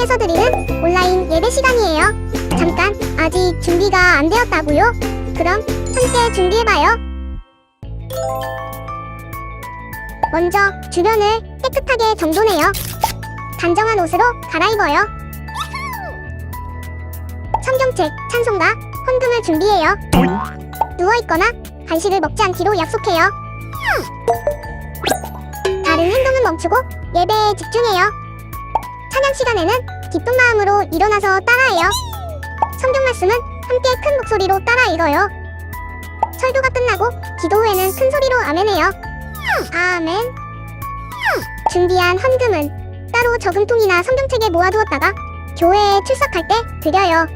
통해서 드리는 온라인 예배 시간이에요. 잠깐, 아직 준비가 안 되었다고요? 그럼 함께 준비해봐요. 먼저 주변을 깨끗하게 정돈해요. 단정한 옷으로 갈아입어요. 성경책, 찬송가, 헌금을 준비해요. 누워있거나 간식을 먹지 않기로 약속해요. 다른 행동은 멈추고 예배에 집중해요. 찬양 시간에는 기쁜 마음으로 일어나서 따라해요. 성경 말씀은 함께 큰 목소리로 따라 읽어요. 설교가 끝나고 기도 후에는 큰 소리로 아멘해요. 아멘. 준비한 헌금은 따로 저금통이나 성경책에 모아두었다가 교회에 출석할 때 드려요.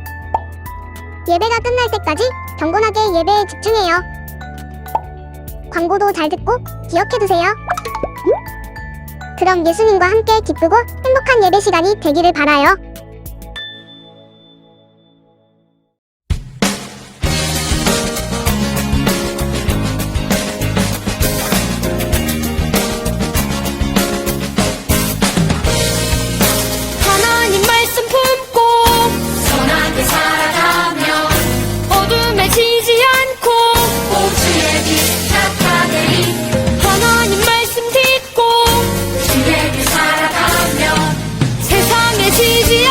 예배가 끝날 때까지 경건하게 예배에 집중해요. 광고도 잘 듣고 기억해두세요. 그럼 예수님과 함께 기쁘고 행복한 예배 시간이 되기를 바라요. 하나님 말씀 품고 선하게 살아가며 어둠에 지지 않고 오주의 빛 나타내리 하나님 말씀 듣고 주의 빛 살아가며 세상에 지지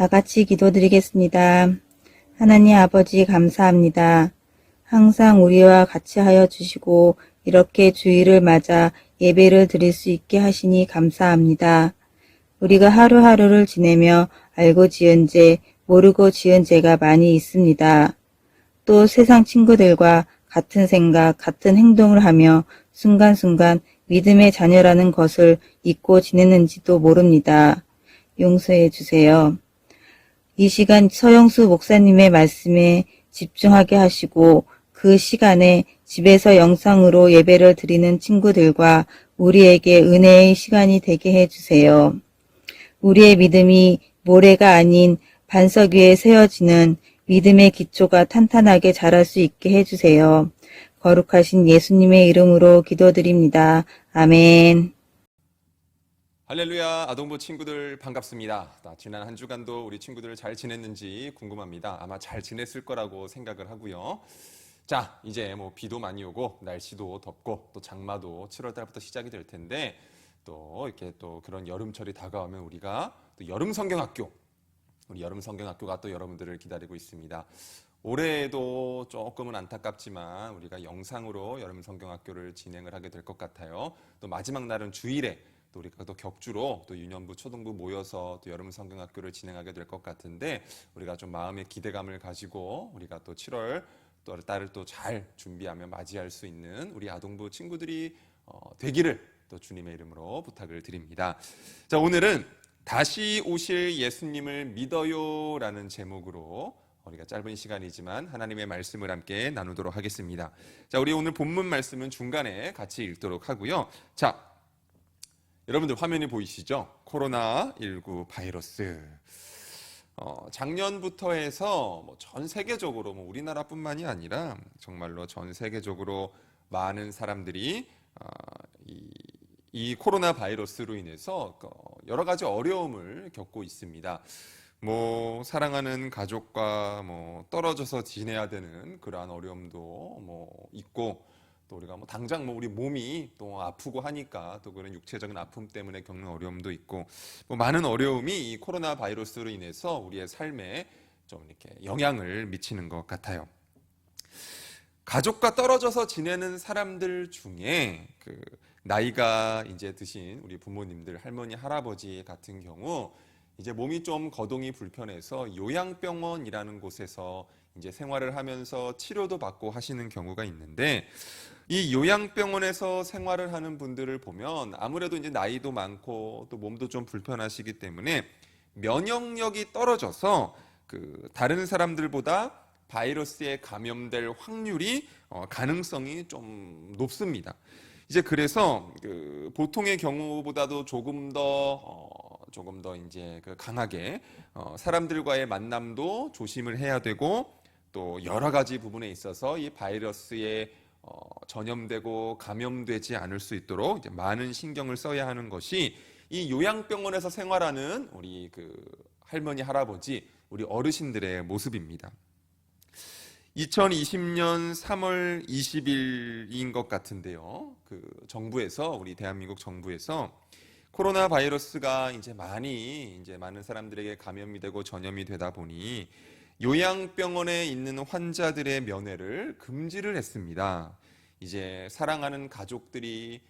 다 같이 기도드리겠습니다. 하나님 아버지 감사합니다. 항상 우리와 같이 하여 주시고 이렇게 주일을 맞아 예배를 드릴 수 있게 하시니 감사합니다. 우리가 하루하루를 지내며 알고 지은 죄, 모르고 지은 죄가 많이 있습니다. 또 세상 친구들과 같은 생각, 같은 행동을 하며 순간순간 믿음의 자녀라는 것을 잊고 지냈는지도 모릅니다. 용서해 주세요. 이 시간 서영수 목사님의 말씀에 집중하게 하시고 그 시간에 집에서 영상으로 예배를 드리는 친구들과 우리에게 은혜의 시간이 되게 해주세요. 우리의 믿음이 모래가 아닌 반석 위에 세워지는 믿음의 기초가 탄탄하게 자랄 수 있게 해주세요. 거룩하신 예수님의 이름으로 기도드립니다. 아멘. 할렐루야, 아동부 친구들 반갑습니다. 지난 한 주간도 우리 친구들 잘 지냈는지 궁금합니다. 아마 잘 지냈을 거라고 생각을 하고요. 자, 이제 비도 많이 오고 날씨도 덥고 또 장마도 7월 달부터 시작이 될 텐데 또 이렇게 또 그런 여름철이 다가오면 우리가 또 여름 성경학교, 우리 여름 성경학교가 또 여러분들을 기다리고 있습니다. 올해도 조금은 안타깝지만 우리가 영상으로 여름 성경학교를 진행을 하게 될 것 같아요. 또 마지막 날은 주일에 또 우리가 또 격주로 또 유년부, 초등부 모여서 또 여름 성경학교를 진행하게 될 것 같은데 우리가 좀 마음의 기대감을 가지고 우리가 또 7월 또 달을 또 잘 준비하며 맞이할 수 있는 우리 아동부 친구들이 되기를 또 주님의 이름으로 부탁을 드립니다. 자, 오늘은 다시 오실 예수님을 믿어요라는 제목으로 우리가 짧은 시간이지만 하나님의 말씀을 함께 나누도록 하겠습니다. 자, 우리 오늘 본문 말씀은 중간에 같이 읽도록 하고요. 자, 여러분들 화면이 보이시죠? 코로나19 바이러스. 작년부터 해서 전 세계적으로 우리나라뿐만이 아니라 정말로 전 세계적으로 많은 사람들이 이 코로나 바이러스로 인해서 여러 가지 어려움을 겪고 있습니다. 사랑하는 가족과 떨어져서 지내야 되는 그러한 어려움도 있고 또 우리가 당장 우리 몸이 또 아프고 하니까 또 그런 육체적인 아픔 때문에 겪는 어려움도 있고 많은 어려움이 이 코로나 바이러스로 인해서 우리의 삶에 좀 이렇게 영향을 미치는 것 같아요. 가족과 떨어져서 지내는 사람들 중에 나이가 이제 드신 우리 부모님들, 할머니, 할아버지 같은 경우 이제 몸이 좀 거동이 불편해서 요양병원이라는 곳에서 이제 생활을 하면서 치료도 받고 하시는 경우가 있는데 이 요양병원에서 생활을 하는 분들을 보면 아무래도 이제 나이도 많고 또 몸도 좀 불편하시기 때문에 면역력이 떨어져서 다른 사람들보다 바이러스에 감염될 확률이 가능성이 좀 높습니다. 이제 그래서 보통의 경우보다도 조금 더 이제 강하게 사람들과의 만남도 조심을 해야 되고 또 여러 가지 부분에 있어서 이 바이러스에 전염되고 감염되지 않을 수 있도록 이제 많은 신경을 써야 하는 것이 이 요양병원에서 생활하는 우리 할머니, 할아버지, 우리 어르신들의 모습입니다. 2020년 3월 20일인 것 같은데요. 정부에서, 우리 대한민국 정부에서 코로나 바이러스가 이제 많은 사람들에게 감염이 되고 전염이 되다 보니 요양병원에 있는 환자들의 면회를 금지를 했습니다. 이제 사랑하는 가족들이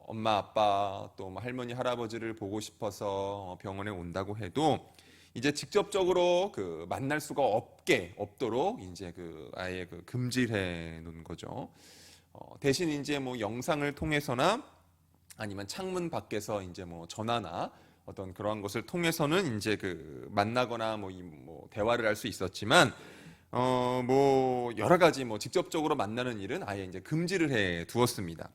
엄마, 아빠, 또 할머니, 할아버지를 보고 싶어서 병원에 온다고 해도 이제 직접적으로 만날 수가 없도록 이제 아예 금지를 해 놓은 거죠. 대신 이제 영상을 통해서나 아니면 창문 밖에서 이제 전화나 어떤 그러한 것을 통해서는 이제 만나거나 대화를 할 수 있었지만 여러 가지 직접적으로 만나는 일은 아예 이제 금지를 해 두었습니다.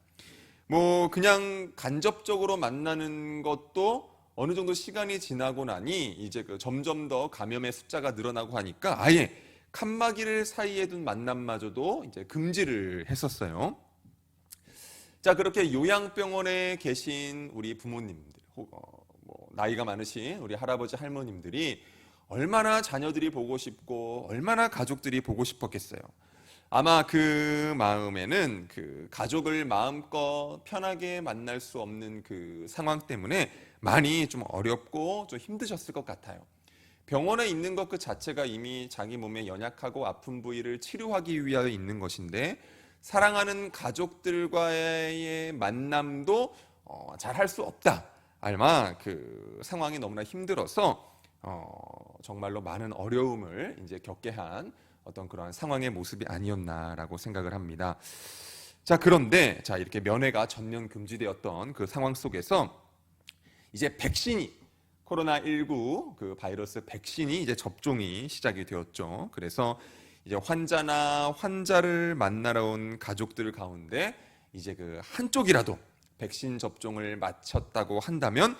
그냥 간접적으로 만나는 것도 어느 정도 시간이 지나고 나니 이제 점점 더 감염의 숫자가 늘어나고 하니까 아예 칸막이를 사이에 둔 만남마저도 이제 금지를 했었어요. 자, 그렇게 요양병원에 계신 우리 부모님들, 나이가 많으신 우리 할아버지, 할머님들이 얼마나 자녀들이 보고 싶고 얼마나 가족들이 보고 싶었겠어요. 아마 그 마음에는 가족을 마음껏 편하게 만날 수 없는 상황 때문에 많이 좀 어렵고 좀 힘드셨을 것 같아요. 병원에 있는 것 그 자체가 이미 자기 몸의 연약하고 아픈 부위를 치료하기 위하여 있는 것인데 사랑하는 가족들과의 만남도 잘 할 수 없다. 아마 그 상황이 너무나 힘들어서 정말로 많은 어려움을 이제 겪게 한 어떤 그러한 상황의 모습이 아니었나라고 생각을 합니다. 자, 그런데 이렇게 면회가 전면 금지되었던 그 상황 속에서 이제 백신이 코로나19 그 바이러스 백신이 이제 접종이 시작이 되었죠. 그래서 이제 환자나 환자를 만나러 온 가족들 가운데 이제 그 한쪽이라도 백신 접종을 마쳤다고 한다면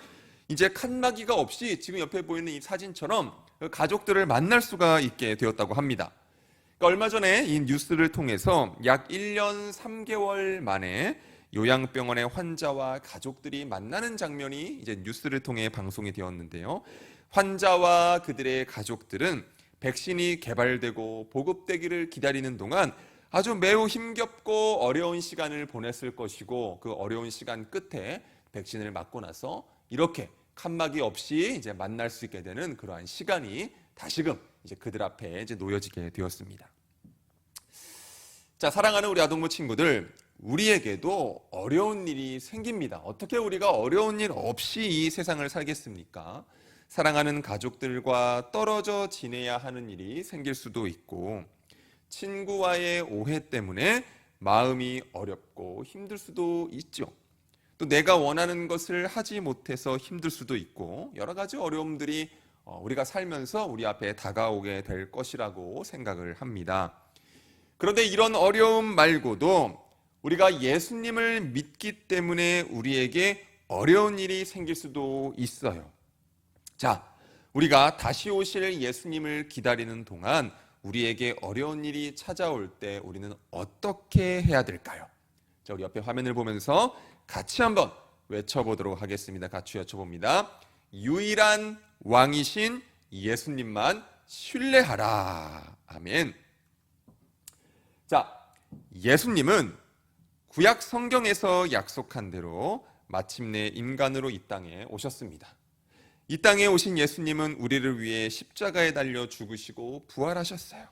이제 칸막이가 없이 지금 옆에 보이는 이 사진처럼 그 가족들을 만날 수가 있게 되었다고 합니다. 그러니까 얼마 전에 이 뉴스를 통해서 약 1년 3개월 만에 요양병원의 환자와 가족들이 만나는 장면이 이제 뉴스를 통해 방송이 되었는데요. 환자와 그들의 가족들은 백신이 개발되고 보급되기를 기다리는 동안 아주 매우 힘겹고 어려운 시간을 보냈을 것이고 그 어려운 시간 끝에 백신을 맞고 나서 이렇게 칸막이 없이 이제 만날 수 있게 되는 그러한 시간이 다시금 이제 그들 앞에 이제 놓여지게 되었습니다. 자, 사랑하는 우리 아동부 친구들, 우리에게도 어려운 일이 생깁니다. 어떻게 우리가 어려운 일 없이 이 세상을 살겠습니까? 사랑하는 가족들과 떨어져 지내야 하는 일이 생길 수도 있고 친구와의 오해 때문에 마음이 어렵고 힘들 수도 있죠. 또 내가 원하는 것을 하지 못해서 힘들 수도 있고 여러 가지 어려움들이 우리가 살면서 우리 앞에 다가오게 될 것이라고 생각을 합니다. 그런데 이런 어려움 말고도 우리가 예수님을 믿기 때문에 우리에게 어려운 일이 생길 수도 있어요. 자, 우리가 다시 오실 예수님을 기다리는 동안 우리에게 어려운 일이 찾아올 때 우리는 어떻게 해야 될까요? 자, 우리 옆에 화면을 보면서 같이 한번 외쳐보도록 하겠습니다. 같이 외쳐봅니다. 유일한 왕이신 예수님만 신뢰하라. 아멘. 자, 예수님은 구약 성경에서 약속한 대로 마침내 인간으로 이 땅에 오셨습니다. 이 땅에 오신 예수님은 우리를 위해 십자가에 달려 죽으시고 부활하셨어요.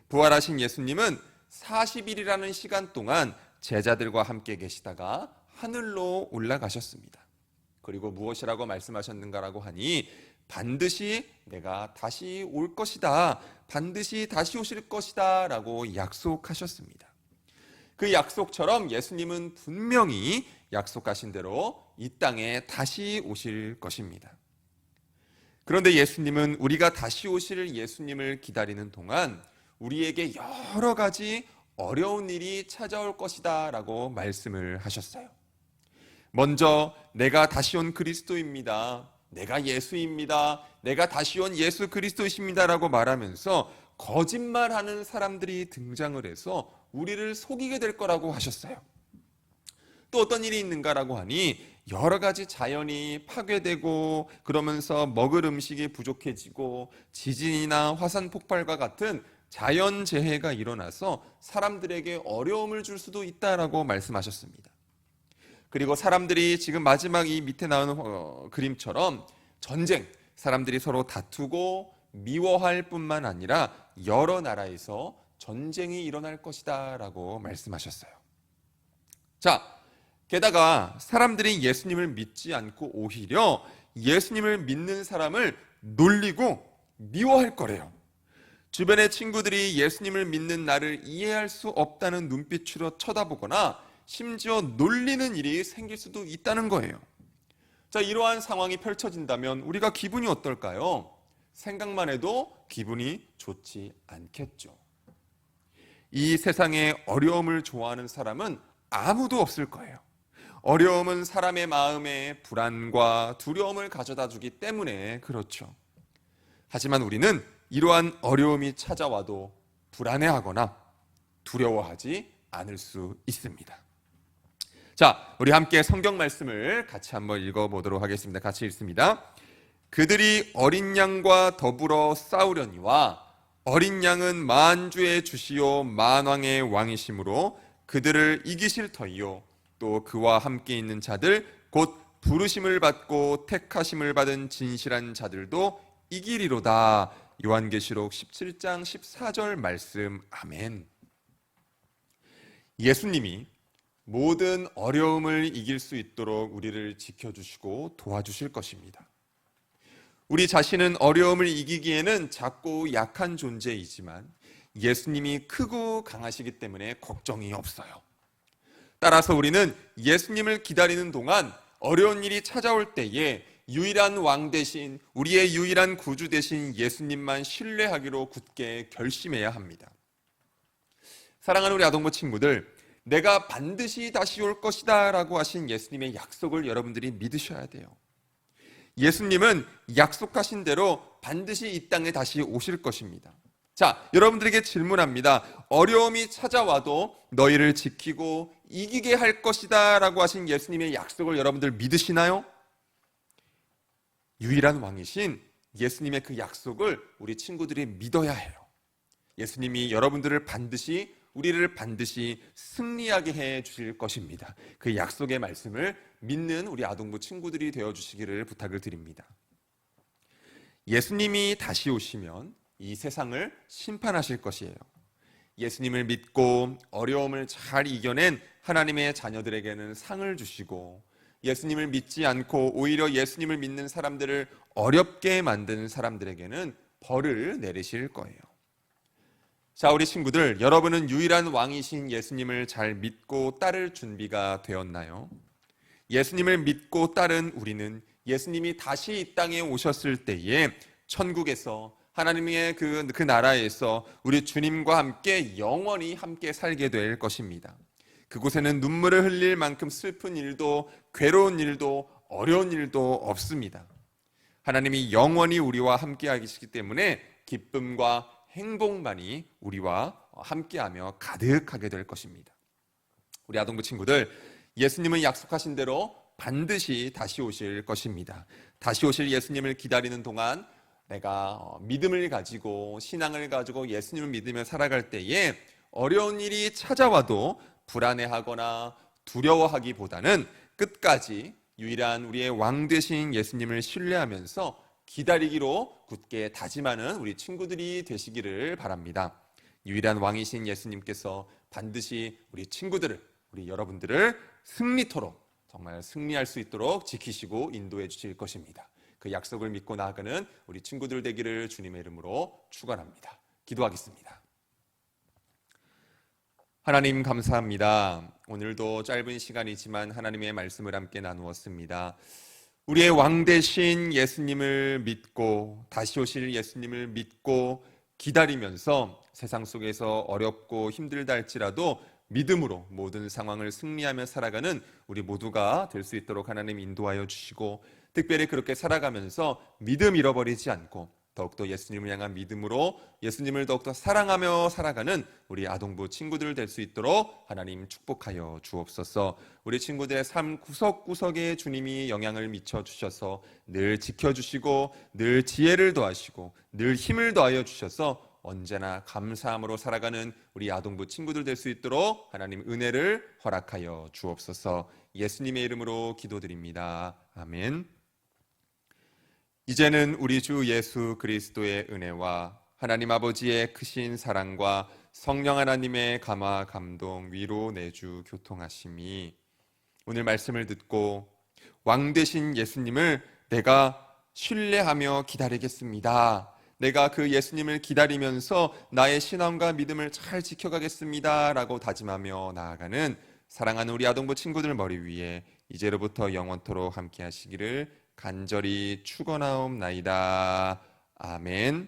부활하신 예수님은 40일이라는 시간 동안 제자들과 함께 계시다가 하늘로 올라가셨습니다. 그리고 무엇이라고 말씀하셨는가라고 하니 반드시 내가 다시 올 것이다. 반드시 다시 오실 것이다 라고 약속하셨습니다. 그 약속처럼 예수님은 분명히 약속하신 대로 이 땅에 다시 오실 것입니다. 그런데 예수님은 우리가 다시 오실 예수님을 기다리는 동안 우리에게 여러 가지 어려운 일이 찾아올 것이다 라고 말씀을 하셨어요. 먼저 내가 다시 온 그리스도입니다. 내가 예수입니다. 내가 다시 온 예수 그리스도이십니다 라고 말하면서 거짓말하는 사람들이 등장을 해서 우리를 속이게 될 거라고 하셨어요. 또 어떤 일이 있는가라고 하니 여러 가지 자연이 파괴되고 그러면서 먹을 음식이 부족해지고 지진이나 화산 폭발과 같은 자연재해가 일어나서 사람들에게 어려움을 줄 수도 있다라고 말씀하셨습니다. 그리고 사람들이 지금 마지막 이 밑에 나오는 그림처럼 전쟁, 사람들이 서로 다투고 미워할 뿐만 아니라 여러 나라에서 전쟁이 일어날 것이다 라고 말씀하셨어요. 자, 게다가 사람들이 예수님을 믿지 않고 오히려 예수님을 믿는 사람을 놀리고 미워할 거래요. 주변의 친구들이 예수님을 믿는 나를 이해할 수 없다는 눈빛으로 쳐다보거나 심지어 놀리는 일이 생길 수도 있다는 거예요. 자, 이러한 상황이 펼쳐진다면 우리가 기분이 어떨까요? 생각만 해도 기분이 좋지 않겠죠. 이 세상에 어려움을 좋아하는 사람은 아무도 없을 거예요. 어려움은 사람의 마음에 불안과 두려움을 가져다 주기 때문에 그렇죠. 하지만 우리는 이러한 어려움이 찾아와도 불안해하거나 두려워하지 않을 수 있습니다. 자, 우리 함께 성경 말씀을 같이 한번 읽어보도록 하겠습니다. 같이 읽습니다. 그들이 어린 양과 더불어 싸우려니와 어린 양은 만주의 주시요 만왕의 왕이시므로 그들을 이기실 터이요 또 그와 함께 있는 자들 곧 부르심을 받고 택하심을 받은 진실한 자들도 이기리로다. 요한계시록 17장 14절 말씀. 아멘. 예수님이 모든 어려움을 이길 수 있도록 우리를 지켜주시고 도와주실 것입니다. 우리 자신은 어려움을 이기기에는 작고 약한 존재이지만 예수님이 크고 강하시기 때문에 걱정이 없어요. 따라서 우리는 예수님을 기다리는 동안 어려운 일이 찾아올 때에 유일한 왕 대신, 우리의 유일한 구주 대신 예수님만 신뢰하기로 굳게 결심해야 합니다. 사랑하는 우리 아동부 친구들, 내가 반드시 다시 올 것이다 라고 하신 예수님의 약속을 여러분들이 믿으셔야 돼요. 예수님은 약속하신 대로 반드시 이 땅에 다시 오실 것입니다. 자, 여러분들에게 질문합니다. 어려움이 찾아와도 너희를 지키고 이기게 할 것이다 라고 하신 예수님의 약속을 여러분들 믿으시나요? 유일한 왕이신 예수님의 그 약속을 우리 친구들이 믿어야 해요. 예수님이 우리를 반드시 승리하게 해 주실 것입니다. 그 약속의 말씀을 믿는 우리 아동부 친구들이 되어주시기를 부탁을 드립니다. 예수님이 다시 오시면 이 세상을 심판하실 것이에요. 예수님을 믿고 어려움을 잘 이겨낸 하나님의 자녀들에게는 상을 주시고, 예수님을 믿지 않고 오히려 예수님을 믿는 사람들을 어렵게 만든 사람들에게는 벌을 내리실 거예요. 자, 우리 친구들, 여러분은 유일한 왕이신 예수님을 잘 믿고 따를 준비가 되었나요? 예수님을 믿고 따른 우리는 예수님이 다시 이 땅에 오셨을 때에 천국에서, 하나님의 그 나라에서 우리 주님과 함께 영원히 함께 살게 될 것입니다. 그곳에는 눈물을 흘릴 만큼 슬픈 일도, 괴로운 일도, 어려운 일도 없습니다. 하나님이 영원히 우리와 함께 하시기 때문에 기쁨과 행복만이 우리와 함께하며 가득하게 될 것입니다. 우리 아동부 친구들, 예수님은 약속하신 대로 반드시 다시 오실 것입니다. 다시 오실 예수님을 기다리는 동안 내가 믿음을 가지고, 신앙을 가지고 예수님을 믿으며 살아갈 때에 어려운 일이 찾아와도 불안해하거나 두려워하기보다는 끝까지 유일한 우리의 왕 되신 예수님을 신뢰하면서 기다리기로 굳게 다짐하는 우리 친구들이 되시기를 바랍니다. 유일한 왕이신 예수님께서 반드시 우리 친구들을, 우리 여러분들을 승리토록, 정말 승리할 수 있도록 지키시고 인도해 주실 것입니다. 그 약속을 믿고 나아가는 우리 친구들 되기를 주님의 이름으로 축원합니다. 기도하겠습니다. 하나님 감사합니다. 오늘도 짧은 시간이지만 하나님의 말씀을 함께 나누었습니다. 우리의 왕 되신 예수님을 믿고, 다시 오실 예수님을 믿고 기다리면서 세상 속에서 어렵고 힘들다 할지라도 믿음으로 모든 상황을 승리하며 살아가는 우리 모두가 될 수 있도록 하나님 인도하여 주시고, 특별히 그렇게 살아가면서 믿음 잃어버리지 않고 더욱더 예수님을 향한 믿음으로 예수님을 더욱더 사랑하며 살아가는 우리 아동부 친구들 될 수 있도록 하나님 축복하여 주옵소서. 우리 친구들의 삶 구석구석에 주님이 영향을 미쳐 주셔서 늘 지켜주시고, 늘 지혜를 더하시고, 늘 힘을 더하여 주셔서 언제나 감사함으로 살아가는 우리 아동부 친구들 될 수 있도록 하나님 은혜를 허락하여 주옵소서. 예수님의 이름으로 기도드립니다. 아멘. 이제는 우리 주 예수 그리스도의 은혜와 하나님 아버지의 크신 사랑과 성령 하나님의 감화 감동 위로 내주 교통하심이, 오늘 말씀을 듣고 왕 되신 예수님을 내가 신뢰하며 기다리겠습니다, 내가 그 예수님을 기다리면서 나의 신앙과 믿음을 잘 지켜가겠습니다 라고 다짐하며 나아가는 사랑하는 우리 아동부 친구들 머리 위에 이제로부터 영원토록 함께 하시기를 간절히 축원하옵나이다. 아멘.